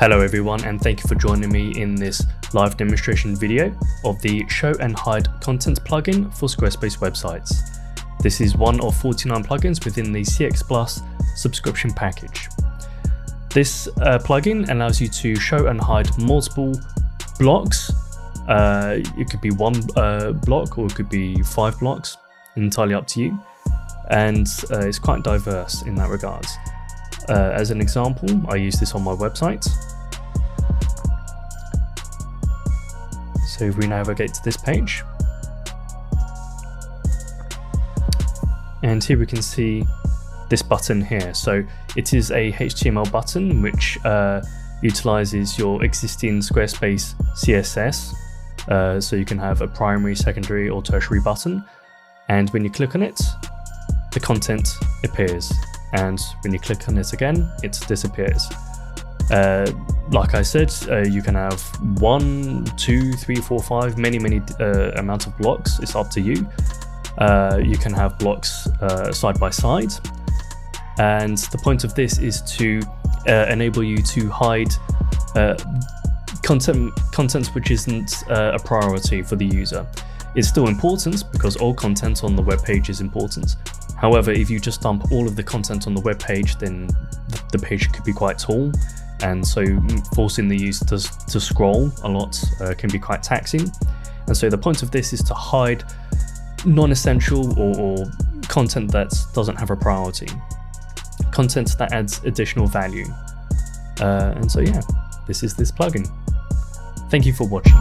Hello everyone, and thank you for joining me in this live demonstration video of the Show and Hide Content plugin for Squarespace websites. This is one of 49 plugins within the CxPlus subscription package. This plugin allows you to show and hide multiple blocks. It could be one block or it could be 5 blocks, entirely up to you. And it's quite diverse in that regard. As an example, I use this on my website. So if we navigate to this page, and here we can see this button here. So it is a HTML button which utilizes your existing Squarespace CSS. So you can have a primary, secondary or tertiary button. And when you click on it, the content appears. And when you click on it again, it disappears. Like I said, you can have 1, 2, 3, 4, 5, many amount of blocks. It's up to you. You can have blocks side by side. And the point of this is to enable you to hide content which isn't a priority for the user. It's still important because all content on the web page is important. However, if you just dump all of the content on the web page, then the page could be quite tall, and so forcing the user to scroll a lot can be quite taxing. And so the point of this is to hide non-essential or content that doesn't have a priority, content that adds additional value. And so yeah, this is this plugin. Thank you for watching.